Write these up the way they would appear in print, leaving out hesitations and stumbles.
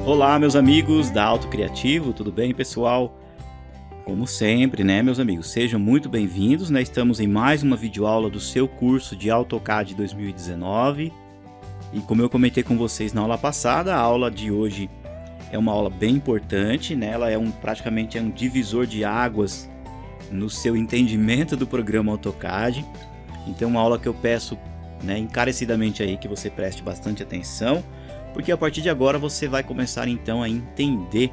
Olá, meus amigos da Auto Criativo, tudo bem, pessoal? Como sempre, né, meus amigos, sejam muito bem-vindos, né? Estamos em mais uma videoaula do seu curso de AutoCAD 2019. E como eu comentei com vocês na aula passada, a aula de hoje é uma aula bem importante, né? Ela é praticamente um divisor de águas no seu entendimento do programa AutoCAD. Então, uma aula que eu peço, né, encarecidamente aí que você preste bastante atenção, porque a partir de agora você vai começar então a entender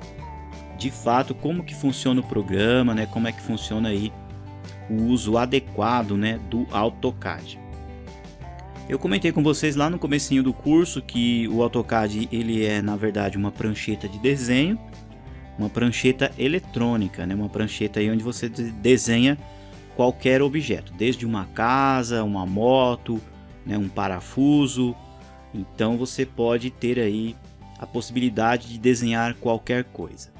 de fato como que funciona o programa, né, como é que funciona aí o uso adequado, né, do AutoCAD. Eu comentei com vocês lá no comecinho do curso que o AutoCAD ele é na verdade uma prancheta de desenho, uma prancheta eletrônica, né, uma prancheta aí onde você desenha qualquer objeto, desde uma casa, uma moto, né, um parafuso. Então você pode ter aí a possibilidade de desenhar qualquer coisa.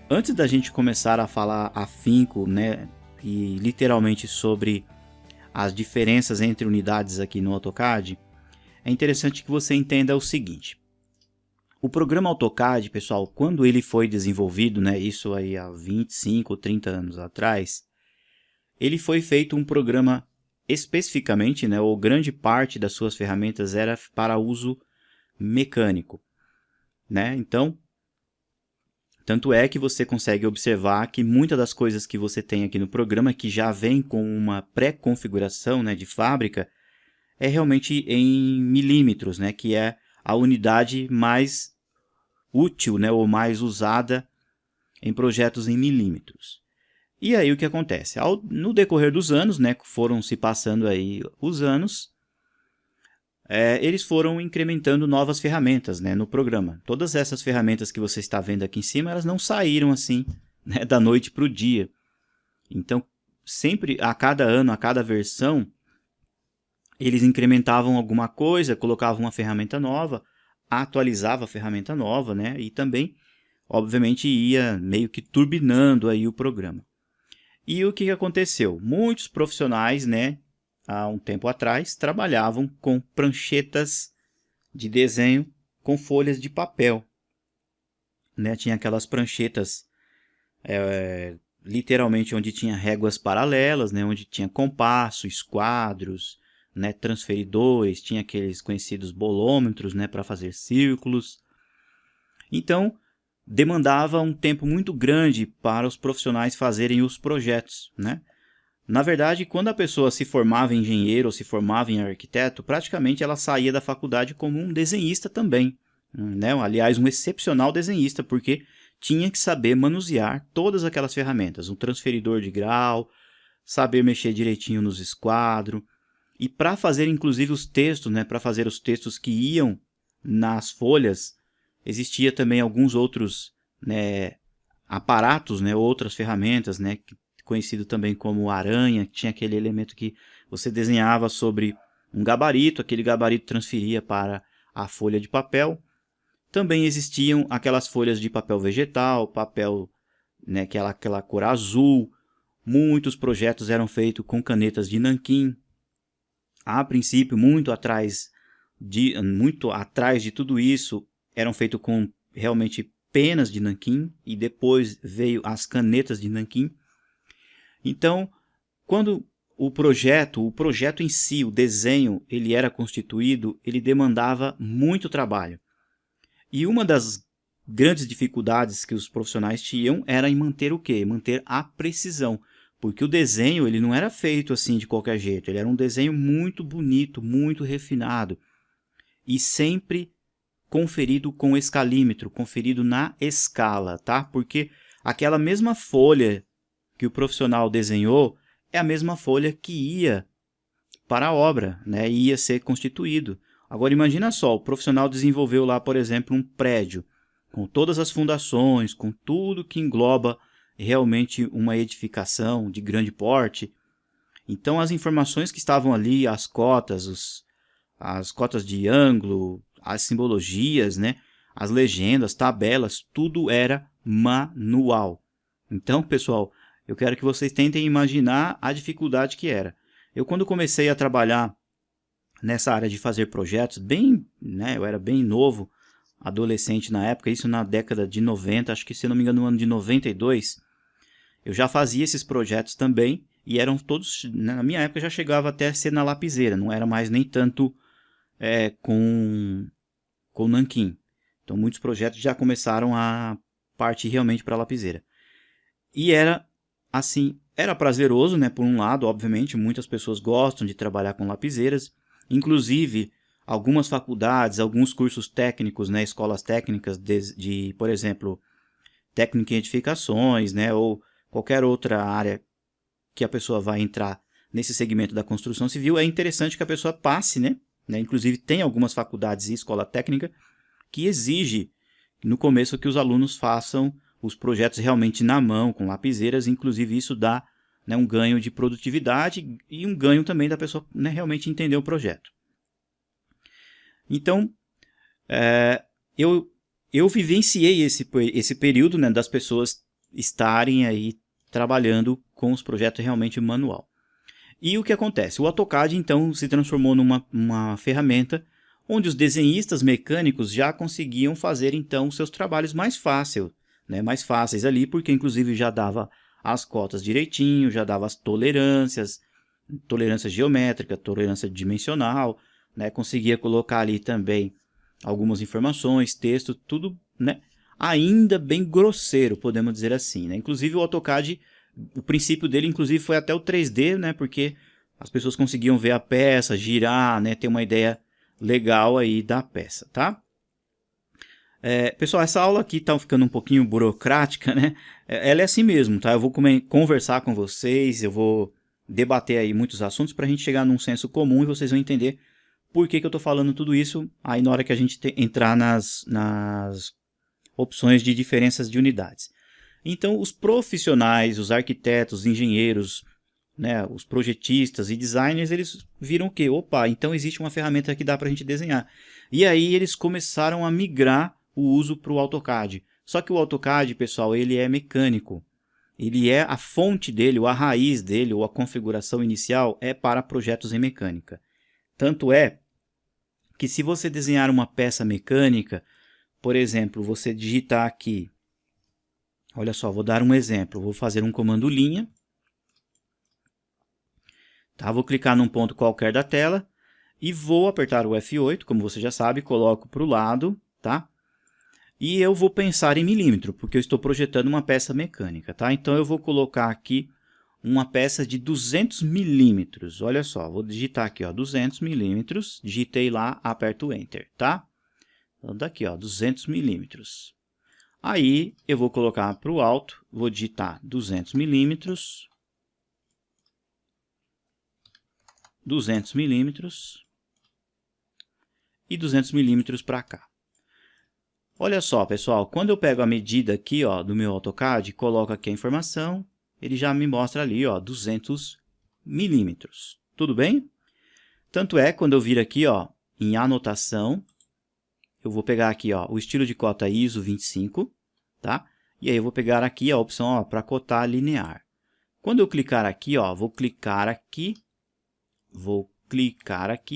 Antes da gente começar a falar afinco, né, e literalmente sobre as diferenças entre unidades aqui no AutoCAD, é interessante que você entenda o seguinte. O programa AutoCAD, pessoal, quando ele foi desenvolvido, né, isso aí há 25 ou 30 anos atrás, ele foi feito um programa especificamente, né, ou grande parte das suas ferramentas era para uso mecânico, né? Então, tanto é que você consegue observar que muitas das coisas que você tem aqui no programa, que já vem com uma pré-configuração, né, de fábrica, é realmente em milímetros, né, que é a unidade mais útil, né, ou mais usada em projetos em milímetros. E aí o que acontece? No decorrer dos anos, né, foram se passando aí os anos, eles foram incrementando novas ferramentas, né, no programa. Todas essas ferramentas que você está vendo aqui em cima, elas não saíram assim, né, da noite para o dia. Então, sempre a cada ano, a cada versão, eles incrementavam alguma coisa, colocavam uma ferramenta nova, atualizava a ferramenta nova, né, e também, obviamente, ia meio que turbinando aí o programa. E o que aconteceu? Muitos profissionais, né, há um tempo atrás, trabalhavam com pranchetas de desenho com folhas de papel. Né? Tinha aquelas pranchetas, literalmente, onde tinha réguas paralelas, né, onde tinha compasso, esquadros, né, transferidores, tinha aqueles conhecidos bolômetros, né, para fazer círculos. Então, demandava um tempo muito grande para os profissionais fazerem os projetos, né? Na verdade, quando a pessoa se formava em engenheiro ou se formava em arquiteto, praticamente ela saía da faculdade como um desenhista também, né? Aliás, um excepcional desenhista, porque tinha que saber manusear todas aquelas ferramentas, um transferidor de grau, saber mexer direitinho nos esquadros, e para fazer inclusive os textos, né? Para fazer os textos que iam nas folhas, existia também alguns outros, né, aparatos, né, outras ferramentas, né, conhecido também como aranha, que tinha aquele elemento que você desenhava sobre um gabarito, aquele gabarito transferia para a folha de papel. Também existiam aquelas folhas de papel vegetal, papel, né, aquela cor azul. Muitos projetos eram feitos com canetas de nanquim. A princípio, muito atrás de tudo isso, eram feitos com realmente penas de nanquim, e depois veio as canetas de nanquim. Então, quando o projeto em si, o desenho, ele era constituído, ele demandava muito trabalho. E uma das grandes dificuldades que os profissionais tinham era em manter o quê? Manter a precisão. Porque o desenho ele não era feito assim de qualquer jeito, ele era um desenho muito bonito, muito refinado. E sempre conferido com escalímetro, conferido na escala, tá? Porque aquela mesma folha que o profissional desenhou é a mesma folha que ia para a obra, né? E ia ser constituído. Agora imagina só, o profissional desenvolveu lá, por exemplo, um prédio com todas as fundações, com tudo que engloba realmente uma edificação de grande porte. Então as informações que estavam ali, as cotas, as cotas de ângulo, as simbologias, né? As legendas, tabelas, tudo era manual. Então, pessoal, eu quero que vocês tentem imaginar a dificuldade que era. Eu, quando comecei a trabalhar nessa área de fazer projetos, né, eu era bem novo, adolescente na época, isso na década de 90, acho que se não me engano no ano de 92, eu já fazia esses projetos também, e eram todos, na minha época já chegava até a ser na lapiseira, não era mais nem tanto com nanquim. Então muitos projetos já começaram a partir realmente para a lapiseira. E era assim, era prazeroso, né? Por um lado, obviamente, muitas pessoas gostam de trabalhar com lapiseiras, inclusive algumas faculdades, alguns cursos técnicos, né? Escolas técnicas de por exemplo, técnica em edificações, né? Ou qualquer outra área que a pessoa vai entrar nesse segmento da construção civil, é interessante que a pessoa passe, né? Inclusive tem algumas faculdades e escola técnica que exige no começo que os alunos façam os projetos realmente na mão, com lapiseiras, inclusive isso dá, né, um ganho de produtividade e um ganho também da pessoa, né, realmente entender o projeto. Então, eu vivenciei esse período, né, das pessoas estarem aí trabalhando com os projetos realmente manual. E o que acontece? O AutoCAD, então, se transformou numa ferramenta onde os desenhistas mecânicos já conseguiam fazer, então, seus trabalhos mais fáceis, né? Mais fáceis ali, porque, inclusive, já dava as cotas direitinho, já dava as tolerância geométrica, tolerância dimensional, né? Conseguia colocar ali também algumas informações, texto, tudo, né? Ainda bem grosseiro, podemos dizer assim, né? Inclusive, o AutoCAD, o princípio dele, inclusive, foi até o 3D, né? Porque as pessoas conseguiam ver a peça, girar, né? Ter uma ideia legal aí da peça, tá? Pessoal, essa aula aqui tá ficando um pouquinho burocrática, né? Ela é assim mesmo, tá? Eu vou conversar com vocês, eu vou debater aí muitos assuntos para a gente chegar num senso comum e vocês vão entender por que eu tô falando tudo isso aí na hora que a gente entrar nas opções de diferenças de unidades. Então, os profissionais, os arquitetos, engenheiros, né, os projetistas e designers, eles viram que, opa, então existe uma ferramenta que dá para a gente desenhar. E aí eles começaram a migrar o uso para o AutoCAD. Só que o AutoCAD, pessoal, ele é mecânico. Ele é a fonte dele, ou a raiz dele, ou a configuração inicial é para projetos em mecânica. Tanto é que se você desenhar uma peça mecânica, por exemplo, você digitar aqui, olha só, vou dar um exemplo, vou fazer um comando linha, tá? Vou clicar num ponto qualquer da tela e vou apertar o F8, como você já sabe, coloco para o lado, tá? E eu vou pensar em milímetro, porque eu estou projetando uma peça mecânica, tá? Então eu vou colocar aqui uma peça de 200 milímetros. Olha só, vou digitar aqui, ó, 200 milímetros, digitei lá, aperto Enter, tá? Então daqui, ó, 200 milímetros. Aí eu vou colocar para o alto, vou digitar 200 milímetros, 200 milímetros e 200 milímetros para cá. Olha só, pessoal, quando eu pego a medida aqui, ó, do meu AutoCAD, coloco aqui a informação, ele já me mostra ali, ó, 200 milímetros. Tudo bem? Tanto é, quando eu vir aqui, ó, em anotação, eu vou pegar aqui, ó, o estilo de cota ISO 25, tá? E aí eu vou pegar aqui a opção para cotar linear. Quando eu clicar aqui, ó, vou clicar aqui,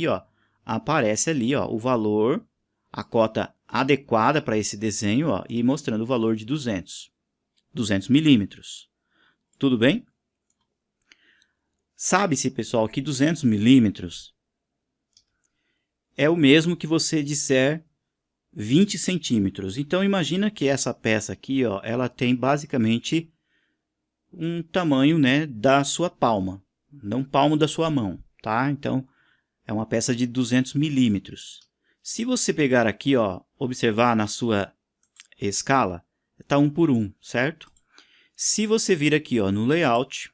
ó, aparece ali, ó, o valor, a cota adequada para esse desenho, ó, e mostrando o valor de 200 milímetros. Tudo bem? Sabe-se, pessoal, que 200 milímetros é o mesmo que você disser 20 centímetros. Então, imagina que essa peça aqui, ó, ela tem basicamente um tamanho, né, da sua palma, não palmo da sua mão, tá? Então, é uma peça de 200 milímetros. Se você pegar aqui, ó, observar na sua escala, está 1 por 1, certo? Se você vir aqui, ó, no layout,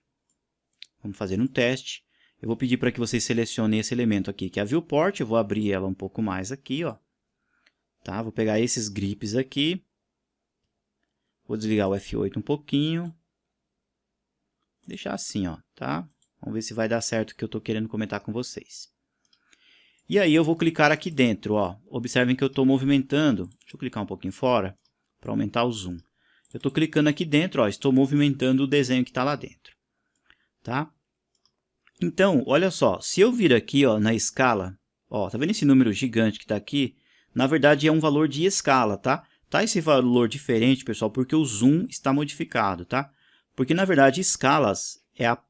vamos fazer um teste, eu vou pedir para que vocês selecionem esse elemento aqui, que é a viewport, eu vou abrir ela um pouco mais aqui, ó. Tá? Vou pegar esses grips aqui, vou desligar o F8 um pouquinho, deixar assim, ó, tá? Vamos ver se vai dar certo o que eu estou querendo comentar com vocês. E aí eu vou clicar aqui dentro, ó. Observem que eu estou movimentando. Deixa eu clicar um pouquinho fora para aumentar o zoom. Eu estou clicando aqui dentro, ó, estou movimentando o desenho que está lá dentro, tá? Então, olha só, se eu vir aqui, ó, na escala, ó, tá vendo esse número gigante que está aqui? na verdade é um valor de escala, tá? Tá esse valor diferente, pessoal, porque o zoom está modificado, tá? Porque, na verdade, escalas é a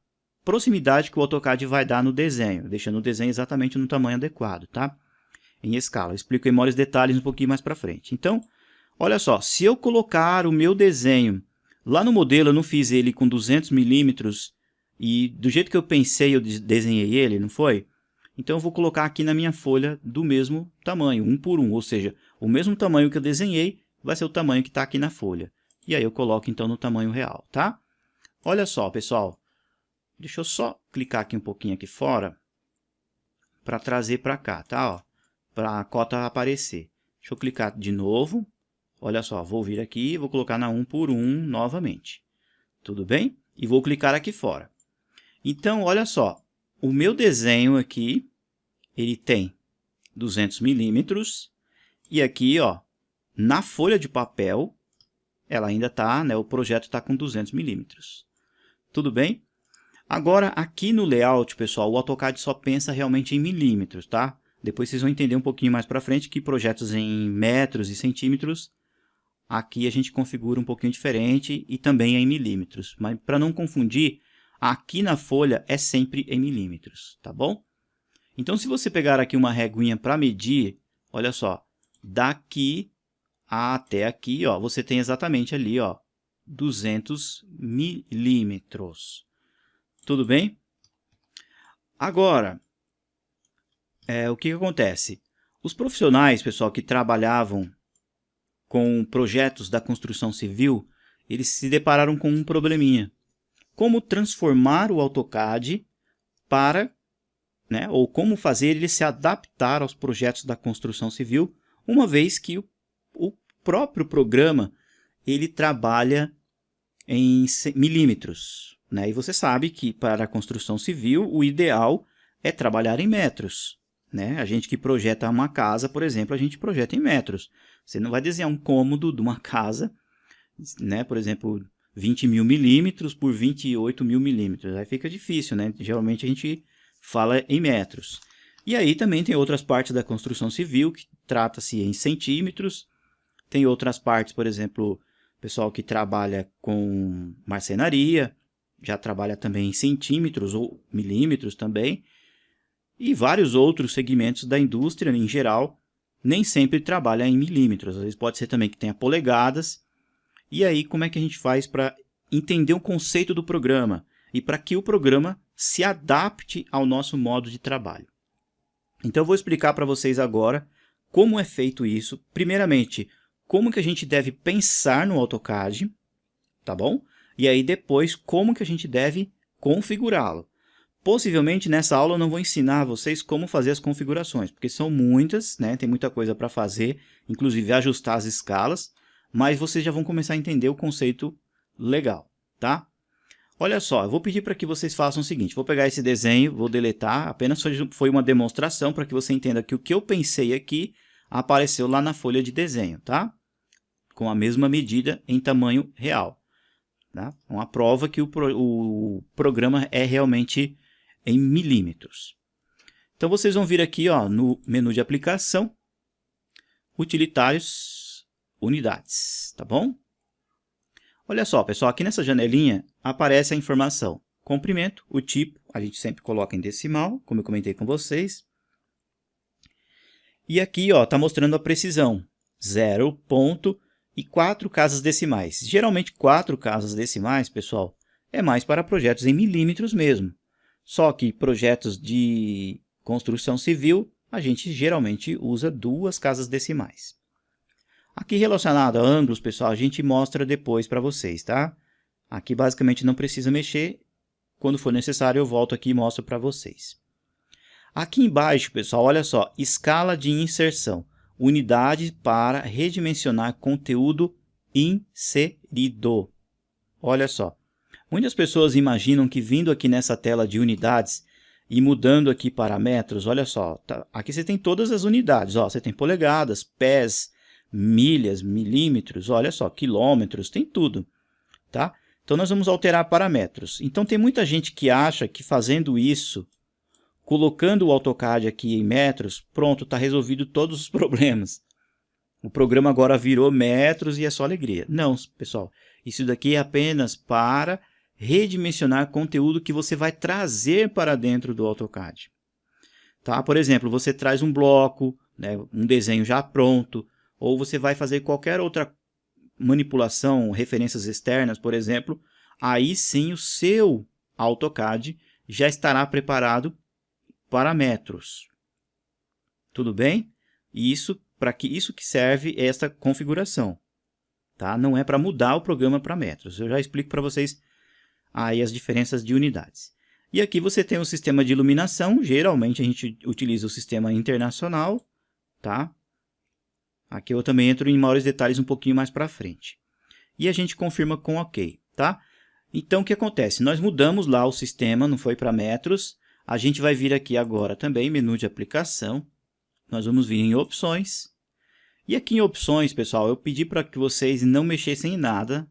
proximidade que o AutoCAD vai dar no desenho, deixando o desenho exatamente no tamanho adequado, tá? Em escala. Eu explico em maiores detalhes um pouquinho mais para frente. Então, olha só, se eu colocar o meu desenho lá no modelo, eu não fiz ele com 200 milímetros e do jeito que eu pensei, eu desenhei ele, não foi? Então, eu vou colocar aqui na minha folha do mesmo tamanho, 1 por 1, ou seja, o mesmo tamanho que eu desenhei vai ser o tamanho que está aqui na folha. E aí eu coloco então no tamanho real, tá? Olha só, pessoal, deixa eu só clicar aqui um pouquinho aqui fora para trazer para cá, tá? Para a cota aparecer. Deixa eu clicar de novo. Olha só, vou vir aqui e vou colocar na 1 por 1 novamente. Tudo bem? E vou clicar aqui fora. Então, olha só, o meu desenho aqui, ele tem 200 milímetros. E aqui, ó, na folha de papel, ela ainda está, né, o projeto está com 200 milímetros. Tudo bem? Agora, aqui no layout, pessoal, o AutoCAD só pensa realmente em milímetros, tá? Depois vocês vão entender um pouquinho mais para frente que projetos em metros e centímetros, aqui a gente configura um pouquinho diferente e também é em milímetros. Mas para não confundir, aqui na folha é sempre em milímetros, tá bom? Então, se você pegar aqui uma reguinha para medir, olha só, daqui até aqui, ó, você tem exatamente ali, ó, 200 milímetros. Tudo bem? Agora, o que acontece? Os profissionais, pessoal, que trabalhavam com projetos da construção civil, eles se depararam com um probleminha. Como transformar o AutoCAD para, né, ou como fazer ele se adaptar aos projetos da construção civil, uma vez que o próprio programa ele trabalha em milímetros, né? E você sabe que para a construção civil o ideal é trabalhar em metros, né? A gente que projeta uma casa, por exemplo, a gente projeta em metros. Você não vai desenhar um cômodo de uma casa, né? Por exemplo, 20.000 milímetros por 28.000 milímetros. Aí fica difícil, né? Geralmente a gente fala em metros. E aí também tem outras partes da construção civil que trata-se em centímetros. Tem outras partes, por exemplo, pessoal que trabalha com marcenaria, já trabalha também em centímetros ou milímetros também. E vários outros segmentos da indústria, em geral, nem sempre trabalha em milímetros. Às vezes pode ser também que tenha polegadas. E aí, como é que a gente faz para entender o conceito do programa e para que o programa se adapte ao nosso modo de trabalho? Então, eu vou explicar para vocês agora como é feito isso. Primeiramente, como que a gente deve pensar no AutoCAD, tá bom? E aí, depois, como que a gente deve configurá-lo. Possivelmente, nessa aula, eu não vou ensinar a vocês como fazer as configurações, porque são muitas, né? Tem muita coisa para fazer, inclusive ajustar as escalas, mas vocês já vão começar a entender o conceito legal, tá? Olha só, eu vou pedir para que vocês façam o seguinte, vou pegar esse desenho, vou deletar, apenas foi uma demonstração para que você entenda que o que eu pensei aqui apareceu lá na folha de desenho, tá? Com a mesma medida em tamanho real. Tá? Uma prova que o programa é realmente em milímetros. Então, vocês vão vir aqui ó, no menu de aplicação, utilitários, unidades, tá bom? Olha só, pessoal, aqui nessa janelinha aparece a informação. Comprimento, o tipo, a gente sempre coloca em decimal, como eu comentei com vocês. E aqui está mostrando a precisão, 0 ponto e 4 casas decimais. Geralmente 4 casas decimais, pessoal, é mais para projetos em milímetros mesmo. Só que projetos de construção civil, a gente geralmente usa 2 casas decimais. Aqui relacionado a ângulos, pessoal, a gente mostra depois para vocês, tá? Aqui basicamente não precisa mexer. Quando for necessário eu volto aqui e mostro para vocês. Aqui embaixo, pessoal, olha só, escala de inserção. Unidade para redimensionar conteúdo inserido. Olha só. Muitas pessoas imaginam que vindo aqui nessa tela de unidades e mudando aqui para metros, olha só, tá? Aqui você tem todas as unidades, ó, você tem polegadas, pés, milhas, milímetros, olha só, quilômetros, tem tudo, tá? Então nós vamos alterar para metros. Então tem muita gente que acha que fazendo isso, colocando o AutoCAD aqui em metros, pronto, está resolvido todos os problemas. o programa agora virou metros e é só alegria. Não, pessoal, isso daqui é apenas para redimensionar conteúdo que você vai trazer para dentro do AutoCAD. Tá? Por exemplo, você traz um bloco, né, um desenho já pronto, ou você vai fazer qualquer outra manipulação, referências externas, por exemplo, aí sim o seu AutoCAD já estará preparado para metros. Tudo bem? Isso que serve esta configuração. Tá? Não é para mudar o programa para metros. Eu já explico para vocês aí as diferenças de unidades. E aqui você tem o sistema de iluminação. Geralmente a gente utiliza o sistema internacional. Tá? Aqui eu também entro em maiores detalhes um pouquinho mais para frente. E a gente confirma com OK. Tá? Então o que acontece? Nós mudamos lá o sistema, não foi para metros. A gente vai vir aqui agora também, menu de aplicação. Nós vamos vir em opções. E aqui em opções, pessoal, eu pedi para que vocês não mexessem em nada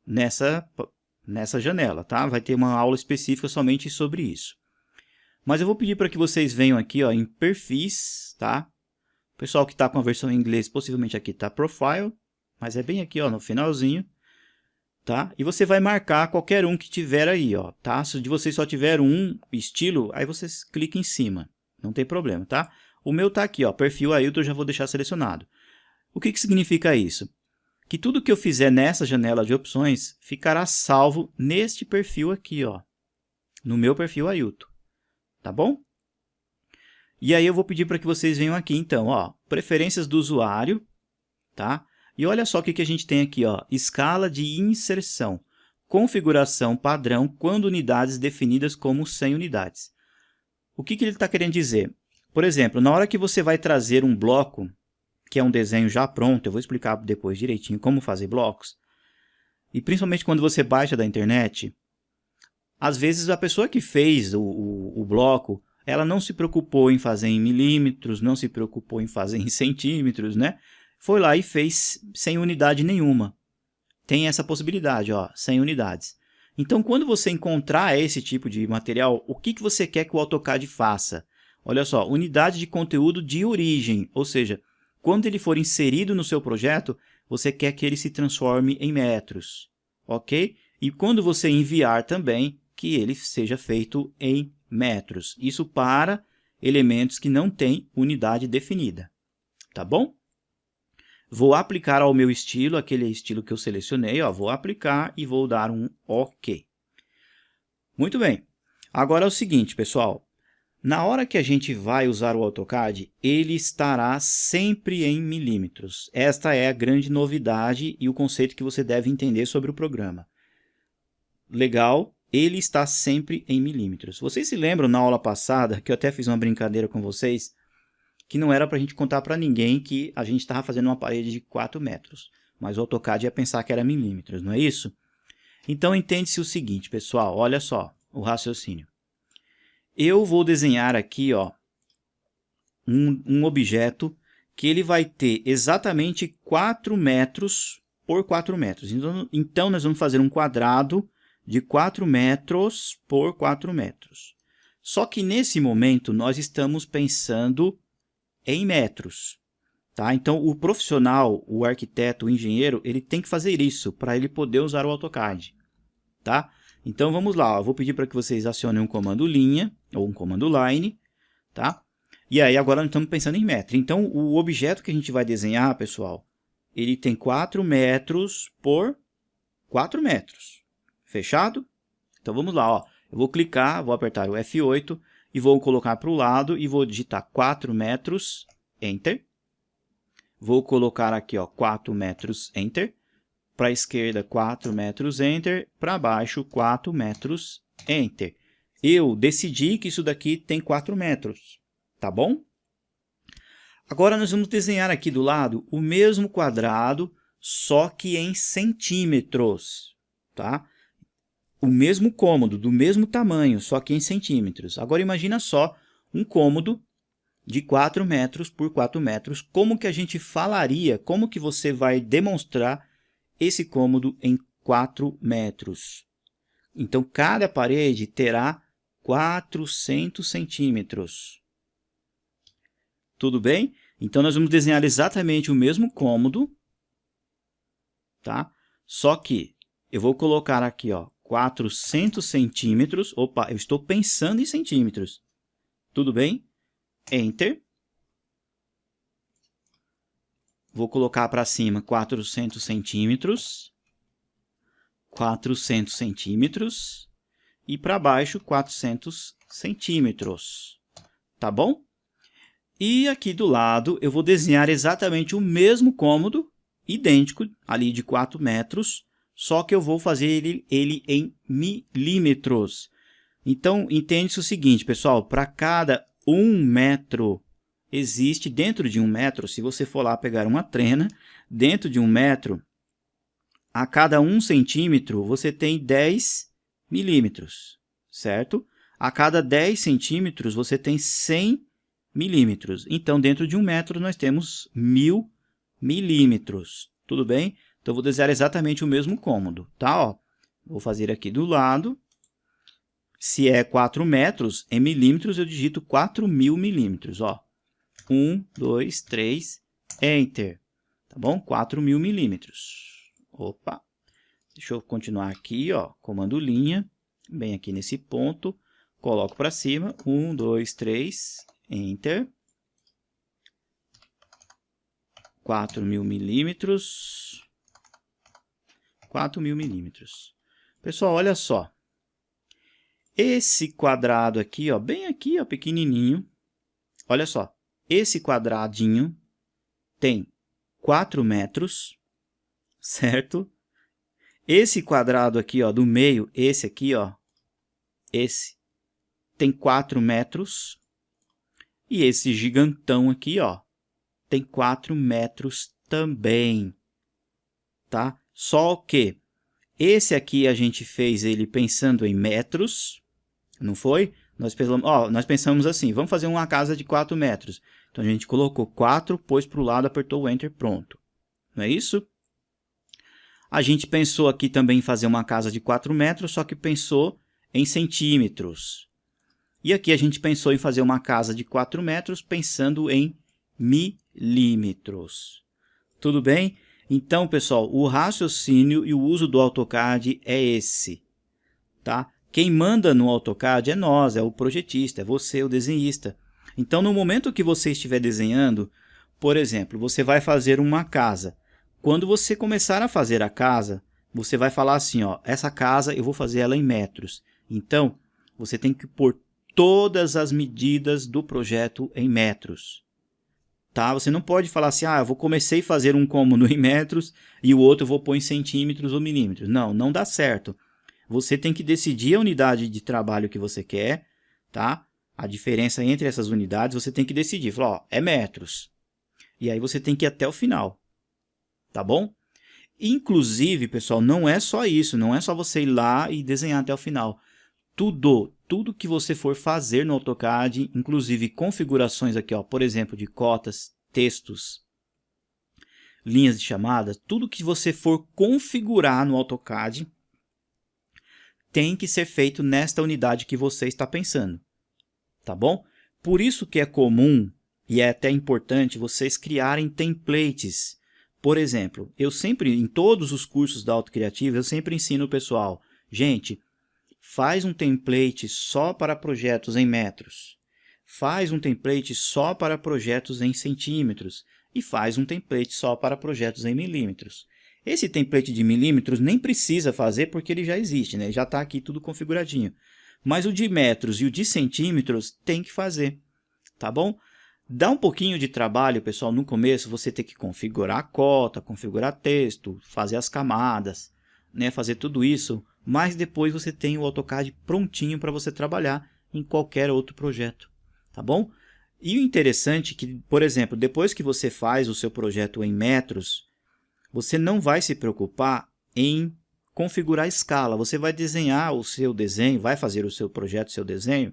nessa janela, tá? Vai ter uma aula específica somente sobre isso. Mas eu vou pedir para que vocês venham aqui, ó, em perfis, tá? O pessoal que está com a versão em inglês, possivelmente aqui está profile, mas é bem aqui, ó, no finalzinho, tá? E você vai marcar qualquer um que tiver aí, ó, tá? Se de vocês só tiver um estilo, aí vocês clicam em cima, não tem problema, tá? O meu está aqui, ó, perfil Ailton, eu já vou deixar selecionado. O que significa isso? Que tudo que eu fizer nessa janela de opções ficará salvo neste perfil aqui, ó, no meu perfil Ailton. Tá bom? E aí eu vou pedir para que vocês venham aqui, então, ó, preferências do usuário, tá? E olha só o que a gente tem aqui, ó, escala de inserção, configuração padrão quando unidades definidas como 100 unidades. O que ele está querendo dizer? Por exemplo, na hora que você vai trazer um bloco, que é um desenho já pronto, eu vou explicar depois direitinho como fazer blocos, e principalmente quando você baixa da internet, às vezes a pessoa que fez o bloco, ela não se preocupou em fazer em milímetros, não se preocupou em fazer em centímetros, né? Foi lá e fez sem unidade nenhuma. Tem essa possibilidade, ó, 100 unidades. Então, quando você encontrar esse tipo de material, o que você quer que o AutoCAD faça? Olha só, unidade de conteúdo de origem, ou seja, quando ele for inserido no seu projeto, você quer que ele se transforme em metros, ok? E quando você enviar também, que ele seja feito em metros. Isso para elementos que não têm unidade definida, tá bom? Vou aplicar ao meu estilo, aquele estilo que eu selecionei, ó, vou aplicar e vou dar um OK. Muito bem. Agora é o seguinte, pessoal. Na hora que a gente vai usar o AutoCAD, ele estará sempre em milímetros. Esta é a grande novidade e o conceito que você deve entender sobre o programa. Legal, ele está sempre em milímetros. Vocês se lembram na aula passada, que eu até fiz uma brincadeira com vocês, que não era para a gente contar para ninguém que a gente estava fazendo uma parede de 4 metros. Mas o AutoCAD ia pensar que era milímetros, não é isso? Então entende-se o seguinte, pessoal, olha só o raciocínio. Eu vou desenhar aqui, ó, um objeto que ele vai ter exatamente 4 metros por 4 metros. Então, nós vamos fazer um quadrado de 4 metros por 4 metros. Só que nesse momento nós estamos pensando em metros. Tá? Então, o profissional, o arquiteto, o engenheiro, ele tem que fazer isso para ele poder usar o AutoCAD. Tá? Então, vamos lá. Eu vou pedir para que vocês acionem um comando linha ou um comando line. Tá? E aí, agora nós estamos pensando em metro. Então, o objeto que a gente vai desenhar, pessoal, ele tem 4 metros por 4 metros. Fechado? Então, vamos lá. Ó. Eu vou clicar, vou apertar o F8 e vou colocar para o lado e vou digitar 4 metros, Enter. Vou colocar aqui, ó, 4 metros, Enter. Para a esquerda, 4 metros, Enter. Para baixo, 4 metros, Enter. Eu decidi que isso daqui tem 4 metros, tá bom? Agora nós vamos desenhar aqui do lado o mesmo quadrado, só que em centímetros, tá? O mesmo cômodo, do mesmo tamanho, só que em centímetros. Agora imagina só um cômodo de 4 metros por 4 metros. Como que a gente falaria, como que você vai demonstrar esse cômodo em 4 metros? Então, cada parede terá 400 centímetros. Tudo bem? Então, nós vamos desenhar exatamente o mesmo cômodo, tá? Só que eu vou colocar aqui, ó, 400 centímetros. Opa, eu estou pensando em centímetros. Tudo bem? Enter. Vou colocar para cima 400 centímetros. 400 centímetros. E para baixo, 400 centímetros. Tá bom? E aqui do lado, eu vou desenhar exatamente o mesmo cômodo, idêntico, ali de 4 metros, só que eu vou fazer ele em milímetros. Então, entende-se o seguinte, pessoal, para cada 1 metro, existe dentro de 1 metro, se você for lá pegar uma trena, dentro de 1 metro, a cada 1 centímetro, você tem 10 milímetros, certo? A cada 10 centímetros, você tem 100 milímetros. Então, dentro de 1 metro, nós temos 1000 milímetros. Tudo bem? Então, eu vou desenhar exatamente o mesmo cômodo, tá? Ó, vou fazer aqui do lado. Se é 4 metros, em milímetros, eu digito 4.000 milímetros. Ó. 1, 2, 3, Enter. Tá bom? 4.000 milímetros. Opa! Deixa eu continuar aqui, ó. Comando linha, bem aqui nesse ponto. Coloco para cima. 1, 2, 3, Enter. 4.000 milímetros. 4.000 milímetros. Pessoal, olha só. Esse quadrado aqui, ó, bem aqui, ó, pequenininho. Olha só. Esse quadradinho tem 4 metros, certo? Esse quadrado aqui, ó, do meio, esse aqui, ó, esse tem 4 metros. E esse gigantão aqui, ó, tem 4 metros também, tá? Só que esse aqui a gente fez ele pensando em metros, não foi? Nós pensamos assim, vamos fazer uma casa de 4 metros. Então, a gente colocou 4, pôs para o lado, apertou o Enter, pronto. Não é isso? A gente pensou aqui também em fazer uma casa de 4 metros, só que pensou em centímetros. E aqui a gente pensou em fazer uma casa de 4 metros, pensando em milímetros. Tudo bem? Então, pessoal, o raciocínio e o uso do AutoCAD é esse, tá? Quem manda no AutoCAD é nós, é o projetista, é você, o desenhista. Então, no momento que você estiver desenhando, por exemplo, você vai fazer uma casa. Quando você começar a fazer a casa, você vai falar assim, ó, essa casa eu vou fazer ela em metros. Então, você tem que pôr todas as medidas do projeto em metros. Tá? Você não pode falar assim, eu comecei a fazer um cômodo em metros e o outro eu vou pôr em centímetros ou milímetros. Não, não dá certo. Você tem que decidir a unidade de trabalho que você quer, tá? A diferença entre essas unidades, você tem que decidir. Falar, ó, é metros. E aí você tem que ir até o final, tá bom? Inclusive, pessoal, não é só isso, não é só você ir lá e desenhar até o final. Tudo que você for fazer no AutoCAD, inclusive configurações aqui, ó, por exemplo, de cotas, textos, linhas de chamada, tudo que você for configurar no AutoCAD tem que ser feito nesta unidade que você está pensando, tá bom? Por isso que é comum e é até importante vocês criarem templates. Por exemplo, eu sempre, em todos os cursos da Auto Criativa, eu sempre ensino o pessoal, gente, faz um template só para projetos em metros, faz um template só para projetos em centímetros e faz um template só para projetos em milímetros. Esse template de milímetros nem precisa fazer porque ele já existe, né? Já está aqui tudo configuradinho. Mas o de metros e o de centímetros tem que fazer, tá bom? Dá um pouquinho de trabalho, pessoal, no começo você tem que configurar a cota, configurar texto, fazer as camadas, né? Fazer tudo isso, mas depois você tem o AutoCAD prontinho para você trabalhar em qualquer outro projeto, tá bom? E o interessante é que, por exemplo, depois que você faz o seu projeto em metros, você não vai se preocupar em configurar a escala. Você vai desenhar o seu desenho, vai fazer o seu projeto, o seu desenho,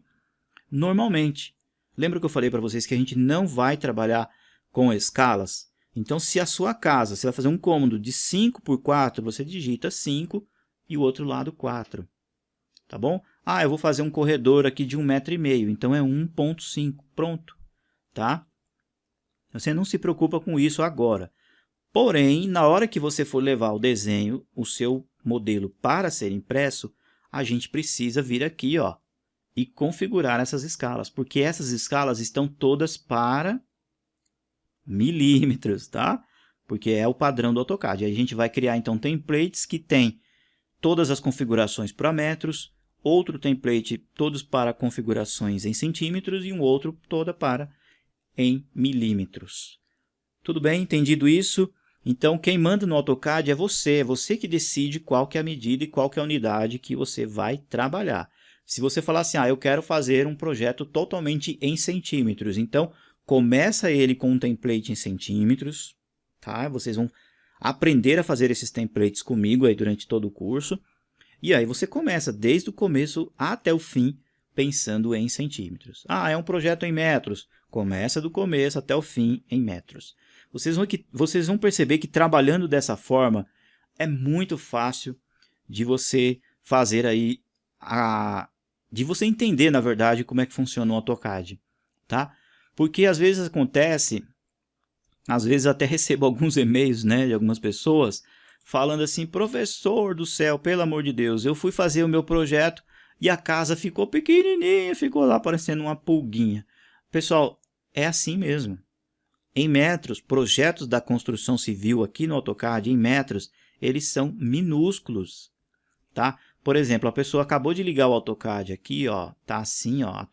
normalmente. Lembra que eu falei para vocês que a gente não vai trabalhar com escalas? Então, se a sua casa, você vai fazer um cômodo de 5 por 4, você digita 5 e o outro lado 4. Tá bom? Eu vou fazer um corredor aqui de 1,5 m, então é 1,5, pronto. Tá? Você não se preocupa com isso agora. Porém, na hora que você for levar o desenho, o seu modelo para ser impresso, a gente precisa vir aqui, ó, e configurar essas escalas, porque essas escalas estão todas para milímetros, tá? Porque é o padrão do AutoCAD. Aí a gente vai criar então templates que tem todas as configurações para metros, outro template todos para configurações em centímetros e um outro toda para em milímetros. Tudo bem? Entendido isso? Então, quem manda no AutoCAD é você que decide qual que é a medida e qual que é a unidade que você vai trabalhar. Se você falar assim, eu quero fazer um projeto totalmente em centímetros, então começa ele com um template em centímetros, tá? Vocês vão aprender a fazer esses templates comigo aí durante todo o curso, e aí você começa desde o começo até o fim pensando em centímetros. É um projeto em metros, começa do começo até o fim em metros. Vocês vão perceber que trabalhando dessa forma é muito fácil de você fazer aí, de você entender, na verdade, como é que funciona o AutoCAD, tá? Porque às vezes acontece, às vezes até recebo alguns e-mails, né, de algumas pessoas falando assim, professor do céu, pelo amor de Deus, eu fui fazer o meu projeto e a casa ficou pequenininha, ficou lá parecendo uma pulguinha. Pessoal, é assim mesmo. Em metros, projetos da construção civil aqui no AutoCAD, em metros, eles são minúsculos, tá? Por exemplo, a pessoa acabou de ligar o AutoCAD aqui, ó, tá assim, ó,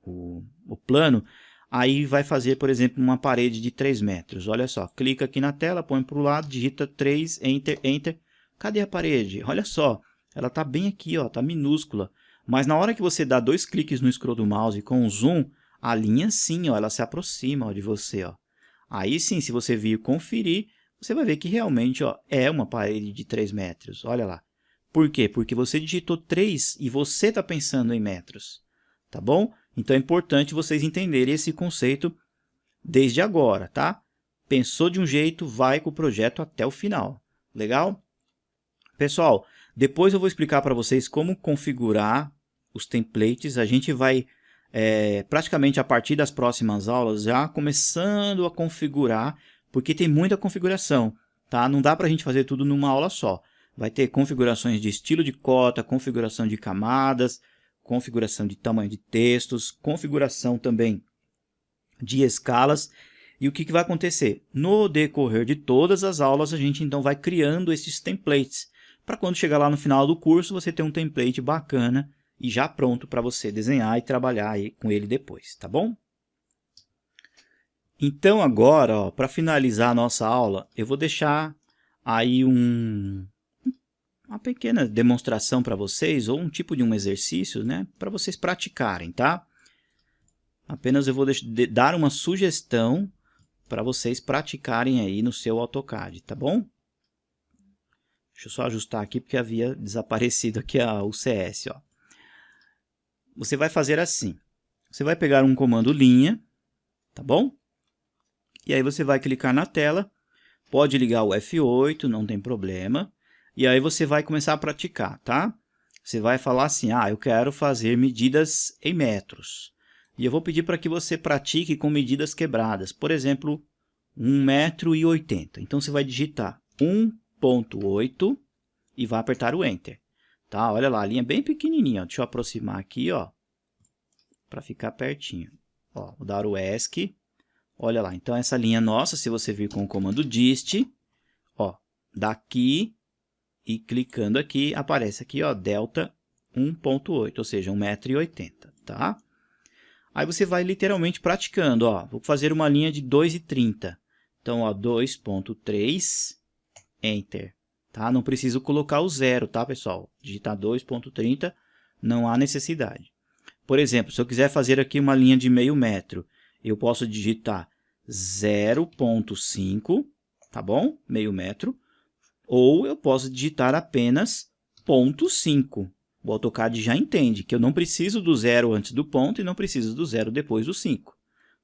o plano, aí vai fazer, por exemplo, uma parede de 3 metros. Olha só, clica aqui na tela, põe para o lado, digita 3, Enter, Enter. Cadê a parede? Olha só, ela tá bem aqui, ó, tá minúscula. Mas na hora que você dá 2 cliques no scroll do mouse com o zoom, a linha sim, ó, ela se aproxima, ó, de você, ó. Aí sim, se você vir conferir, você vai ver que realmente, ó, é uma parede de 3 metros. Olha lá. Por quê? Porque você digitou 3 e você está pensando em metros. Tá bom? Então é importante vocês entenderem esse conceito desde agora, tá? Pensou de um jeito, vai com o projeto até o final. Legal? Pessoal, depois eu vou explicar para vocês como configurar os templates. A gente vai praticamente a partir das próximas aulas já começando a configurar, porque tem muita configuração, tá? Não dá para a gente fazer tudo numa aula só. Vai ter configurações de estilo de cota, configuração de camadas, configuração de tamanho de textos, configuração também de escalas. E o que vai acontecer? No decorrer de todas as aulas, a gente então vai criando esses templates, para quando chegar lá no final do curso, você ter um template bacana e já pronto para você desenhar e trabalhar aí com ele depois, tá bom? Então agora, para finalizar a nossa aula, eu vou deixar aí uma pequena demonstração para vocês, ou um tipo de um exercício, né, para vocês praticarem, tá? Apenas eu vou dar uma sugestão para vocês praticarem aí no seu AutoCAD, tá bom? Deixa eu só ajustar aqui, porque havia desaparecido aqui o CS, ó. Você vai fazer assim, você vai pegar um comando linha, tá bom? E aí você vai clicar na tela, pode ligar o F8, não tem problema. E aí você vai começar a praticar, tá? Você vai falar assim, eu quero fazer medidas em metros. E eu vou pedir para que você pratique com medidas quebradas. Por exemplo, 1,80 m. Então você vai digitar 1,8 e vai apertar o Enter. Tá? Olha lá, a linha é bem pequenininha. Ó. Deixa eu aproximar aqui, ó, para ficar pertinho. Ó, vou dar o ESC. Olha lá, então essa linha nossa, se você vir com o comando dist, ó, daqui e clicando aqui, aparece aqui, ó, delta 1,8, ou seja, 1,80 m, tá? Aí você vai literalmente praticando, ó, vou fazer uma linha de 2,30 m. Então, ó, 2,3, Enter, tá? Não preciso colocar o 0, tá, pessoal? Digitar 2,30, não há necessidade. Por exemplo, se eu quiser fazer aqui uma linha de meio metro, eu posso digitar 0,5, tá bom? Meio metro. Ou eu posso digitar apenas 0,5. O AutoCAD já entende que eu não preciso do 0 antes do ponto e não preciso do 0 depois do 5.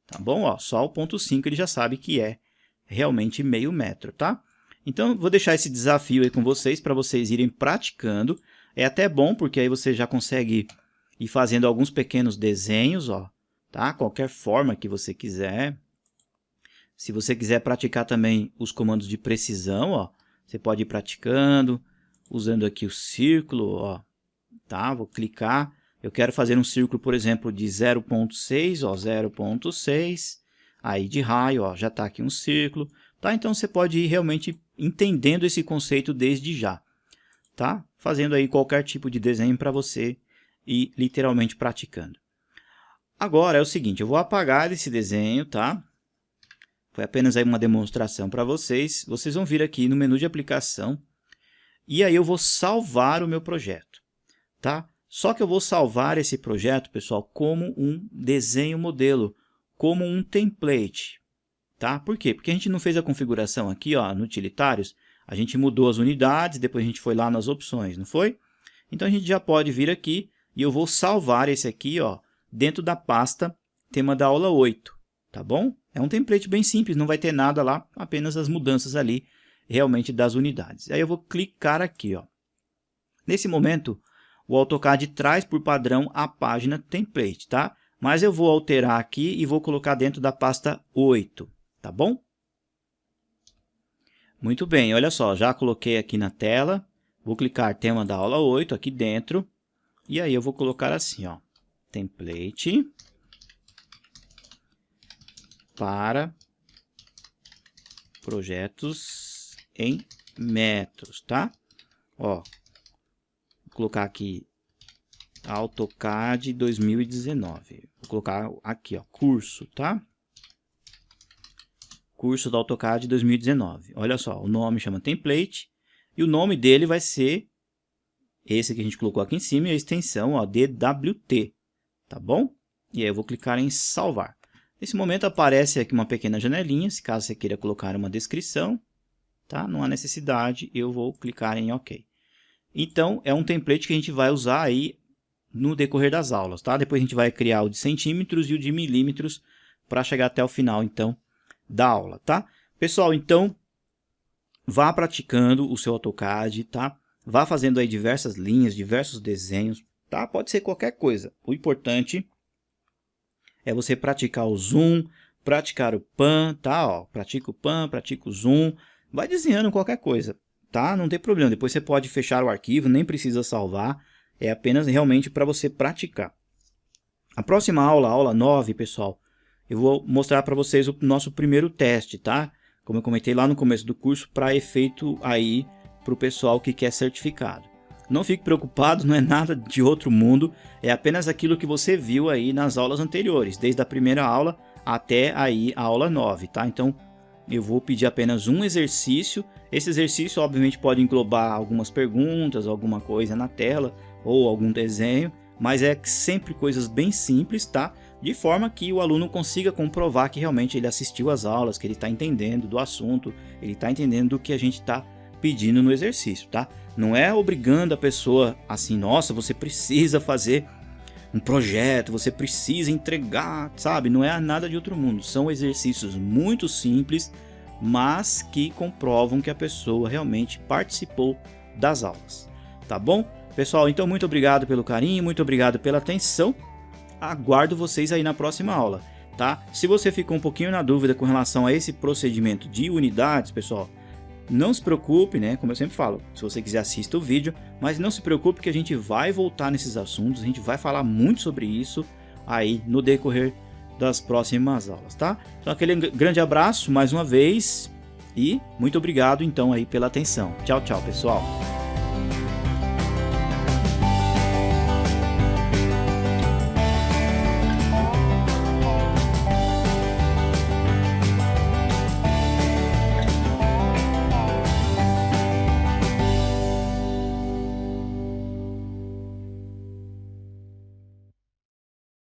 Tá bom? Ó, só o 0,5 ele já sabe que é realmente meio metro, tá? Então, vou deixar esse desafio aí com vocês para vocês irem praticando. É até bom porque aí você já consegue ir fazendo alguns pequenos desenhos, ó, tá? Qualquer forma que você quiser. Se você quiser praticar também os comandos de precisão, ó, você pode ir praticando, usando aqui o círculo, ó, tá? Vou clicar, eu quero fazer um círculo, por exemplo, de 0.6, ó, 0.6, aí de raio, ó, já está aqui um círculo, tá? Então você pode ir realmente entendendo esse conceito desde já, tá? Fazendo aí qualquer tipo de desenho para você ir literalmente praticando. Agora é o seguinte, eu vou apagar esse desenho, tá? Foi apenas aí uma demonstração para vocês. Vocês vão vir aqui no menu de aplicação e aí eu vou salvar o meu projeto, tá? Só que eu vou salvar esse projeto, pessoal, como um desenho modelo, como um template, tá? Por quê? Porque a gente não fez a configuração aqui, ó, no utilitários, a gente mudou as unidades, depois a gente foi lá nas opções, não foi? Então a gente já pode vir aqui e eu vou salvar esse aqui, ó, dentro da pasta tema da aula 8, tá bom? É um template bem simples, não vai ter nada lá, apenas as mudanças ali realmente das unidades. Aí eu vou clicar aqui, ó. Nesse momento, o AutoCAD traz por padrão a página template, tá? Mas eu vou alterar aqui e vou colocar dentro da pasta 8, tá bom? Muito bem, olha só, já coloquei aqui na tela, vou clicar tema da aula 8 aqui dentro, e aí eu vou colocar assim, ó, template para projetos em metros, tá? Ó, vou colocar aqui AutoCAD 2019. Vou colocar aqui, ó, curso, tá? Curso do AutoCAD 2019. Olha só, o nome chama template e o nome dele vai ser esse que a gente colocou aqui em cima e a extensão, ó, DWT, tá bom? E aí eu vou clicar em salvar. Nesse momento aparece aqui uma pequena janelinha, se caso você queira colocar uma descrição, tá? Não há necessidade, eu vou clicar em OK. Então, é um template que a gente vai usar aí no decorrer das aulas, tá? Depois a gente vai criar o de centímetros e o de milímetros para chegar até o final, então, da aula, tá? Pessoal, então, vá praticando o seu AutoCAD, tá? Vá fazendo aí diversas linhas, diversos desenhos, tá? Pode ser qualquer coisa. O importante é você praticar o zoom, praticar o pan, tá? Ó, pratica o pan, pratica o zoom, vai desenhando qualquer coisa, tá? Não tem problema, depois você pode fechar o arquivo, nem precisa salvar, é apenas realmente para você praticar. A próxima aula, a aula 9, pessoal, eu vou mostrar para vocês o nosso primeiro teste, tá? Como eu comentei lá no começo do curso, para efeito aí para o pessoal que quer certificado. Não fique preocupado, não é nada de outro mundo, é apenas aquilo que você viu aí nas aulas anteriores, desde a primeira aula até aí a aula 9, tá? Então, eu vou pedir apenas um exercício. Esse exercício, obviamente, pode englobar algumas perguntas, alguma coisa na tela ou algum desenho, mas é sempre coisas bem simples, tá? De forma que o aluno consiga comprovar que realmente ele assistiu às aulas, que ele está entendendo do assunto, ele está entendendo do que a gente está pedindo no exercício, tá? Não é obrigando a pessoa assim, nossa, você precisa fazer um projeto, você precisa entregar, sabe? Não é nada de outro mundo. São exercícios muito simples, mas que comprovam que a pessoa realmente participou das aulas, tá bom? Pessoal, então muito obrigado pelo carinho, muito obrigado pela atenção. Aguardo vocês aí na próxima aula, tá? Se você ficou um pouquinho na dúvida com relação a esse procedimento de unidades, pessoal, não se preocupe, né? Como eu sempre falo, se você quiser assista o vídeo, mas não se preocupe que a gente vai voltar nesses assuntos, a gente vai falar muito sobre isso aí no decorrer das próximas aulas, tá? Então aquele grande abraço mais uma vez e muito obrigado então aí pela atenção. Tchau, tchau, pessoal.